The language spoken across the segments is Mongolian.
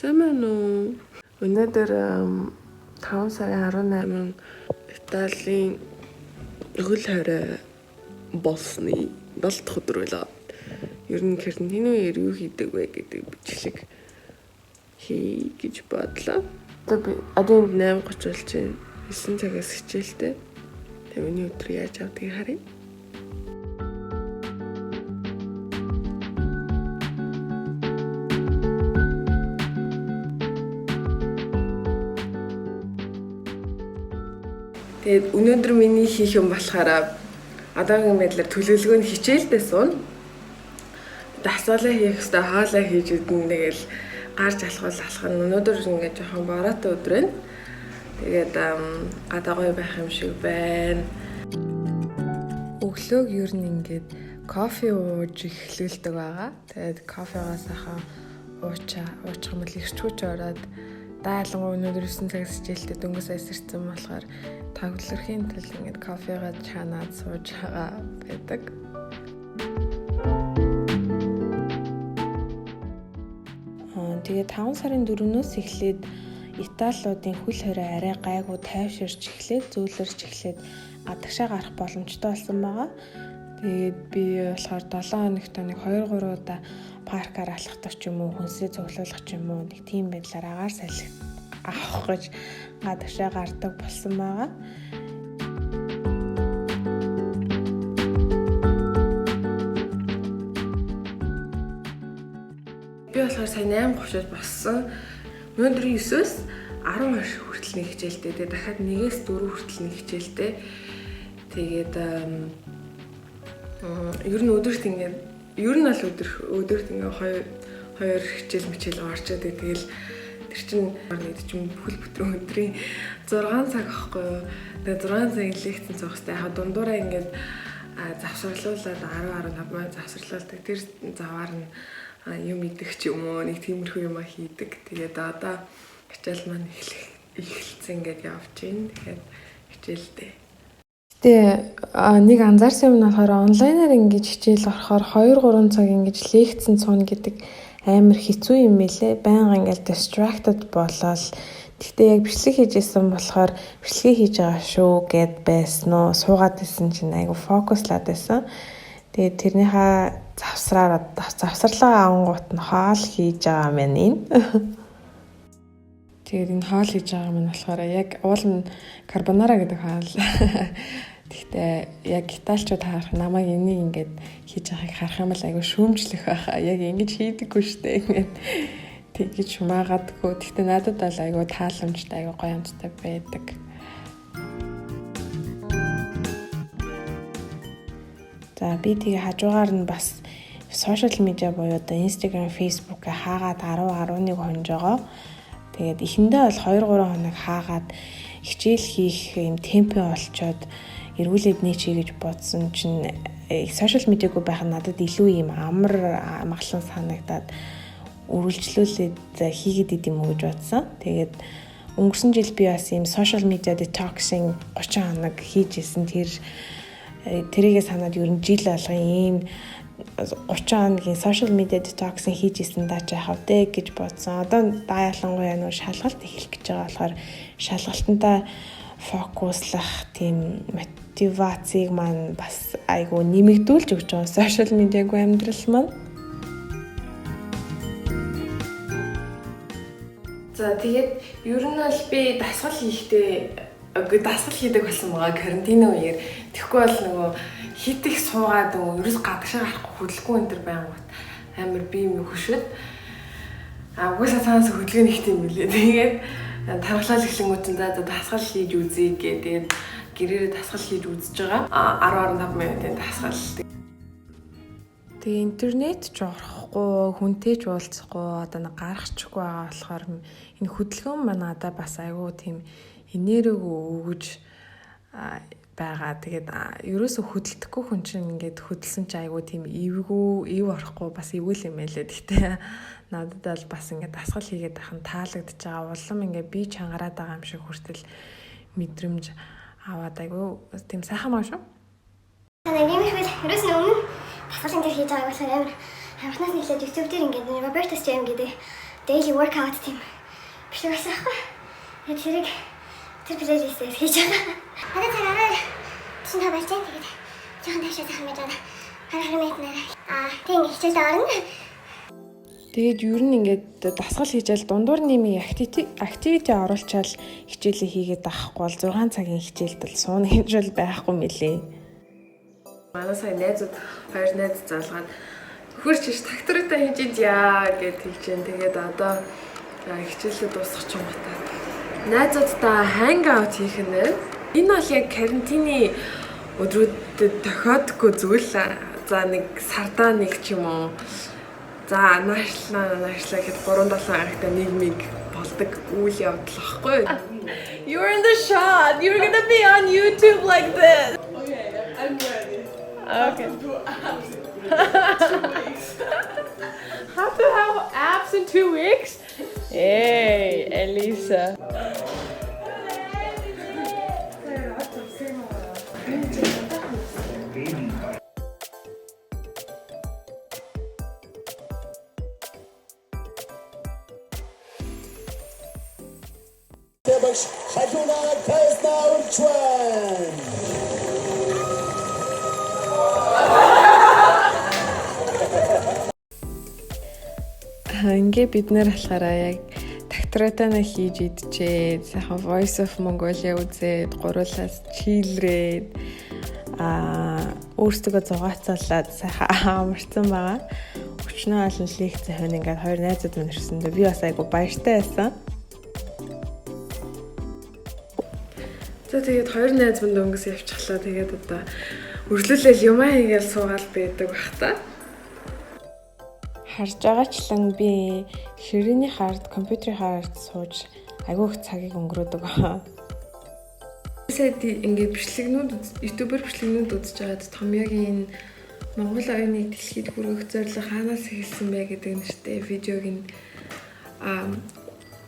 Сайн байна уу? Өнөөдөр 5 сарын 18-нд Италийн хөл хорой болсны 7 дахь өдөр байлаа. Ер нь карантин үеэр юу хийдэг вэ гэдэг бичлэг хий гэж бодлоо. Одоо 8:30 болж байна. 9 цагаас хичээлтэй. Тэгээ миний өдөр яаж авдгийг харъя. Тэгээд өнөөдөр миний хийх юм болохоор одоогийн байдлаар төлөвлөгөө нь хичээлдээ суuna. Дасгалаа хийх хэрэгтэй, хоолой хийж идэн тэгэл гарч алах нь өнөөдөр ингээд жоохон бороотой өдөр байна. Тэгээд гадаа гоё байх юм шиг байна. Өглөөг ер нь ингээд кофе ууж эхлүүлдэг байгаа. Тэгээд кофегоо сайхан уучих юм бол ирчүүч ороод даалгавар өнөөдөр 9 цагаас хичээлтэй дөнгөс асарсан болохоор тагварлахын тулд ингээд кофегаа чанаад сууж байгаа байдаг. Тэгээд 5 сарын 4-өөс эхлээд Италиудын хөл хорой арай гайгүй тайвширч эхлээд зөөлрч эхлээд гадагшаа гарах боломжтой болсон байгаа. Тэгээд би болохоор 7 хоногт нэг 2-3 удаа паркаар алхах ч юм уу, хүнсээ цуглуулах ч юм уу нэг тийм байдлаар агаар салхи авах гэж гадагшаа гардаг болсон байгаа. Би болохоор сая 8:30-д боссон. Өнөөдөр 9-өөс 10 хүртэл нэг хичээлтэй. Тэгээд дахиад 1-ээс 4 хүртэл нэг хичээлтэй. Тэгээд ер нь өдөрт ингээд өдөрт ингээ хоёр хичээл орчод тэгэл тэр чинь бүхэл бүтэн өдрийн 6 цаг ахгүй юу. Тэгээд 6 цагийн лекцэн зоох хэрэгтэй. Яг дундуураа ингээд завсарлуулаад 10-15 минут завсарлуулдаг. Тэр заваар нь юм идэх ч юм уу нэг тиймэрхүү юм хийдэг. Тэгээд одоо хичээл маань эхэлсэн ингээд явж байна. Тэгэхээр хичээлдээ. Тэгээ нэг анзаарсан юм нь болохоор онлайнаар ингэж хичээл орохоор 2-3 цаг ингэж лекцэн цууна гэдэг амар хэцүү юм байлээ. Байнга ингээд distracted болоод тэгтээ яг бичлэг хийжсэн болохоор бичлэгээ хийж байгаа шүү гэд байсан уу. Суугаад байсан чинь айгу фокуслаад байсан. Тэгээд тэрнийхээ завсарлага ангуут нь хоол хийж байгаа мэн энэ. Тэгээд энэ хоол хийж байгаа мэн болохоор яг уул нь карбонара гэдэг хоол. Тэгтээ яг италичууд харах намайг энийг ингээд хийж байгааг харах юм бол айгу шүүмжлэх байхаа. Яг ингэж хийдэггүй штэ ингээд тэгж шумаагаадгүй. Тэгтээ надад бол айгу тааламжтай айгу гоё юмтай байдаг. За би тэгээ хажуугаар нь бас сошиал медиа буюу одоо Instagram, Facebook хаагаад 10-11 хонж байгаа. Тэгээд эхэндээ бол 2-3 хоног хаагаад хичээл хийх юм темпо олцоод эргүүлээд нээчээ гэж бодсон чинь сошиал медиагүй байх нь надад илүү юм амар амгалан санагдаад үргэлжлүүлээд хийгээд идэм үү гэж бодсон. Тэгээд өнгөрсөн жил би бас юм сошиал медиа детоксинг 30 хоног хийж исэн. Тэрийгээ санаад ер нь жил алга ийм 30 хоногийн сошиал медиа детоксинг хийж исэн даач яхав дээ гэж бодсон. Одоо ялангуяа нөө шалгалт эхлэх гэж байгаа болохоор шалгалтандаа фокуслах тийм мотивацийг маань бас айгу нэмэгдүүлж өгч байгаа сошиал медиагүй амьдрал маань. За тэгээд ер нь бол би дасгал хийдэг болсон байгаа карантин үеэр. Тэгэхгүй бол нөгөө хитэх суугаад ерөөс гадагшаа гарахгүй хөдөлгөөн энэ төр байнгут амар би юм хөшөд. Угаасаа цаанаас хөдөлгөөн ихтэй юм билээ. Тэгээд тархлал эхлэнгүүт за дасгал хийж үзье гэдэг гэрээрээ дасгал хийж үзэж байгаа. 10-15 минутын дасгал. Тэгээ интернет ч орохгүй, хүнтэй ч уулзахгүй, одоо нэг гарахчихгүй байгаа болохоор энэ хөдөлгөөн маань надад бас айгүй тийм энерги өгж байгаа. Тэгээд ерөөсө хөдөлдөхгүй хүн чинь ингээд хөдөлсөн чи айгүй тийм ив орохгүй бас ивүүл юм байлээ. Гэхдээ надад бол бас ингээд дасгал хийгээд байх нь таалагдж байгаа. Улам ингээд би чангараад байгаа юм шиг хүртэл мэдрэмж аваад айгүй тийм сайхан маа шүү. Танай нэмэхвэл ерөөсөө өмнө дасгал ингээд хийж байгаа болохоор амар анхнаас нийлээд YouTube дээр ингээд Roberto Jam гэдэг daily workout тийм биш байсан аахгүй. Тэгээд тэр плейлистээс хийж байгаа. Одоо цагаараа чинь та байж байгаа. Тэгээд жоохон таашаа захын байж байгаа. Харахад нэрнээ. Тийм хичээлд орно. Тэгээд ер нь ингээд дасгал хийжэл дундуур нэмийн activity оруулчаал хичээлээ хийгээд авахгүй бол 6 цагийн хичээлд л сууна гэж бол байхгүй мөлий. Манай сая найзууд хоёр найз залгаад хөрч ш трактортай хийж идья гэд хэлж जैन. Тэгээд одоо хичээлээ дуусгах юм байна. Найзуудтай hang out хийх нэ. Энэ бол яг карантины өдрүүдэд тохиодгүй зүйл. За нэг сардаа нэг ч юм уу. За наашлаа гэхэд 3-7 анхтай нийгмиг болдог үйл явдал واخгүй. You're in the shot. You're going to be on YouTube like this. Okay, I'm ready. Okay. Do abs in 2 weeks. Have to have abs in 2 weeks? Hey, Elisa. Халуна Кайсна Урчван. Ингээ бид нэр болохоор яг докторатана хийж идчихээ. Сайхан Voice of Mongolia үзээд, гуруулаас чийлрээд өөрсдөө зугаацаалаад сайхан амарсан байгаа. Өчнөө олон лекцээ хойно ингээд хоёр найзууд минь ирсэндээ би бас айгу баяртай байсан. За тэгээд хоёр найз минь дөнгөс явчихлаа. Тэгээд одоо үргэлжлүүлэл юмаа хийгээл суугаал байдаг бах та. Харж байгаачлан би ширээний хард, компьютерийн хард сууж айгүйх цагийг өнгөрөөдөг байгаа. Саяд ингээд бичлэгнүүд ютубер бичлэгнүүд үзэж байгаад Томьёогийн Монгол оюуныг дэлхийд хүргэх зорилго хаанаас эхэлсэн бэ гэдэг нэртэй видеог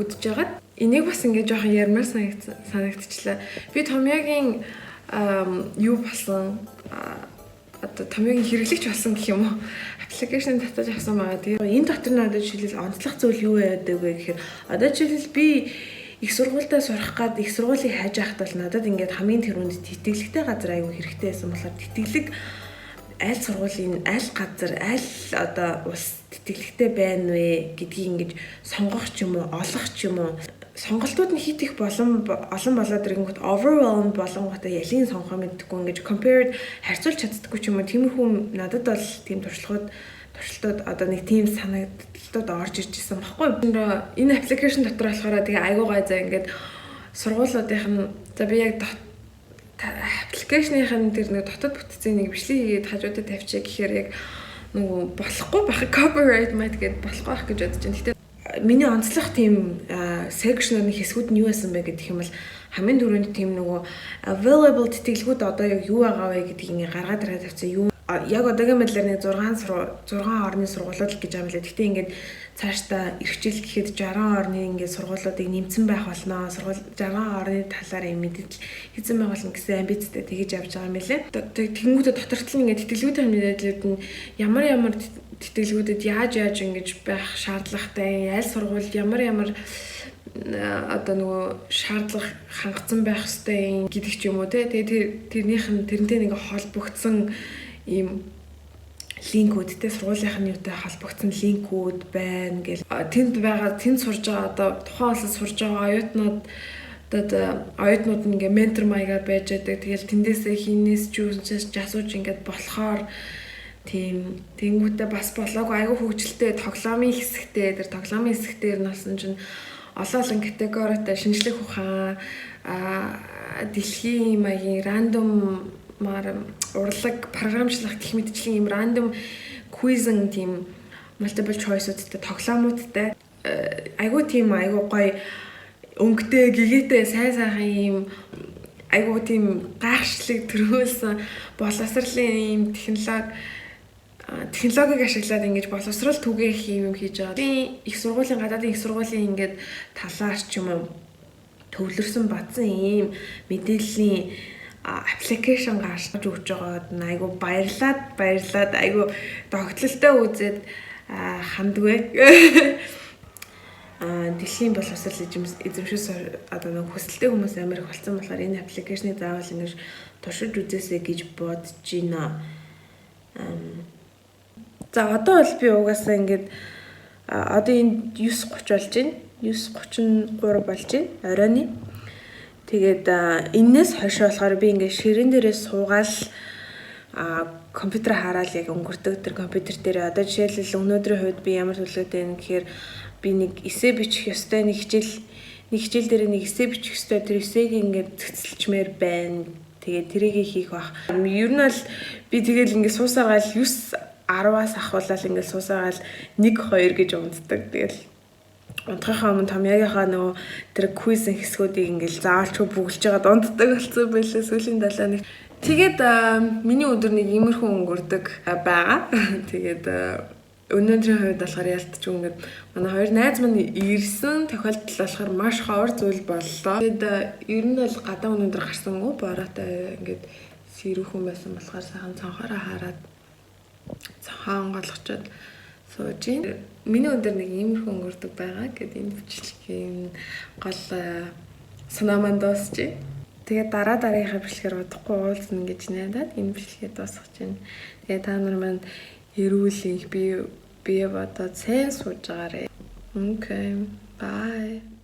үзэж байгаад энийг бас ингээд жоохон ярмаар санагдчихлаа. Би Томьёогийн юу болсон одоо Томьёогийн хэрэглэгч болсон гэх юм уу? Аппликейшн татаж авсан байгаа. Тэгээ энэ дотор надад жишээлбэл онцлог зүйл юу байдаг вэ гэхээр одоо жишээлбэл би их сургуультай сурах гад их сургуулийг хайж авахд бол надад ингээд хамгийн түрүүнд тэтгэлэгтэй газар аягүй хэрэгтэй байсан болохоор тэтгэлэг аль сургуулийн аль газар аль одоо улс тэтгэлэгтэй байна вэ гэдгийг ингэж сонгох ч юм уу олох ч юм уу сонголтууд нь хит их олон болоод ирэнгүүт overwhelmed болонготой ялын сонгохоо мэддэггүй ингэж compared харьцуулж чаддаггүй ч юм уу тиймэрхүү надад бол тийм туршилтууд одоо нэг тийм санагдалтууд орж ирж исэн баггүй. Энэ аппликейшн дотор болохоор тэгээ айгуу гай за ингээд сургуулиудынх нь за би яг аппликейшныхын тэр нэг дотоод бүтцийн нэг бичлэг хийгээд хажуудад тавьчих гэхээр яг нөгөө болохгүй байх copyright мэд гээд болохгүй байх гэж бодож байна. Гэтэ миний онцлог тийм секшнэрийн хэсгүүд нь юу байсан бэ гэх юм бол хамгийн түрүүнд тийм нөгөө available тэтгэлгүүд одоо юу байгаа вэ гэдгийг гаргаад ирээд тавьсан юм. Яг одоогийн мэдлэр нэг 6 орны сургуулиуд гэж байгаа юм лээ. Гэхдээ ингээд цаашдаа эрхжил гэхэд 60 орны ингээд сургуулиудыг нэмсэн байх болно. 60 орны талаар юм мэдээж хийсэн байх болно гэсэн амбицтай тэгэж явж байгаа юм лээ. Тэнгүүдээ доторт нь ингээд тэтгэлгүүдийн мэдээлэлүүд нь ямар тэтгэлгүүдэд яаж ингэж байх шаардлагатай, аль сургуульд ямар одоо нөгөө шаардлага хангацсан байх ёстой гэдэг ч юм уу те. Тэгээ тэрнтэй нэг холбогдсон ийм линкүүдтэй сургуулийнх нь юутай холбогдсон линкүүд байна гэл тэнд сурж байгаа одоо тухайн улсад сурж байгаа оюутнууд ингээ ментор маягаар байж байдаг. Тэгэл тэндээсээ хийнээс ч асууж ингээд болохоор тийм тэнгүүтээ бас болоогүй айгүй хөвгчлээ тоглоомын хэсэгтээ насан чинь олон категоритой шинжлэх ухаан дэлхийн маягийн рандом урлаг програмчлах гэх мэтчлийн юм рандом квизэн тийм multiple choice-уудтай тоглоомуудтай айгүй гоё өнгөтэй гэгээтэй сайхан юм айгүй тийм гайхшлыг төрүүлсэн боловсролын юм технологиг ашиглаад ингэж боловсрол түгээх юм хийж байгаа. Их сургуулийн гадаадын их сургуулийн ингээд талаар ч юм уу төвлөрсөн батсан юм мэдээллийн аппликейшн гаргаж өгч байгаад айгу баярлаад айгу тогтолтой үзээд хандгүй. дэлхийн боловсрол эзэмшээс одоо нэг хүсэлтэй хүмүүс амар их болсон болохоор энэ аппликейшнийг заавал ингэж туршиж үзээсэй гэж бодож байна. За одоо бол би угаасаа ингээд одоо энэ 9:30 болж байна. 9:33 болж байна. Оройны. Тэгээд энээс хойшоо болохоор би ингээд ширээн дээрээ суугаал компьютер хараад яг өнгөрдөг тэр компьютер дээр одоо жишээлбэл өнөөдрийн хувьд би ямар төлөвлөгөөтэй байна гэхээр би нэг эссе бичих ёстой нэг хичээл дээр нэг эссе бичих ёстой тэр эссег ингээд цэцэлчмээр байна. Тэгээд тэрийг хийх бах. Ер нь бол би тэгэл ингээд суусаагаал 9-10-аас ахуулаад ингээд суусаагаал 1-2 гэж унтдаг. Тэгэл унтахынхаа өмнө томьёогийнхаа нөгөө тэр квизэн хэсгүүдийг ингээд заавалчгүй бүгэлж байгаа дунддаг болсон байлаа сүүлийн 7 хоног. Тэгээд миний өдөр нэг иймэрхүү өнгөрдөг байгаа. Тэгээд өнөөдрийн хувьд болохоор ялтч ингээд манай хоёр найз маань ирсэн тохиолдол болохоор маш ховор зүйл боллоо. Тэгээд ер нь бол гадаа өнөөдөр гарсангүй бороотой ингээд сэрүүхэн байсан болохоор сайхан цонхороо хараад цонхоо онгойлгочод сууж ийн. Миний өдөр нэг иймэрхүү өнгөрдөг байгаа гэдэг энэ бичлэгийн гол санаа маань дуусчих. Тэгээд дараагийнхаа бичлэгээр удахгүй уулзна гэж найдаад энэ бичлэгээ дуусгаж байна. Тэгээд та нар маань эрүүл их бие бодоод сайн сууж байгаарай. Okay. Bye.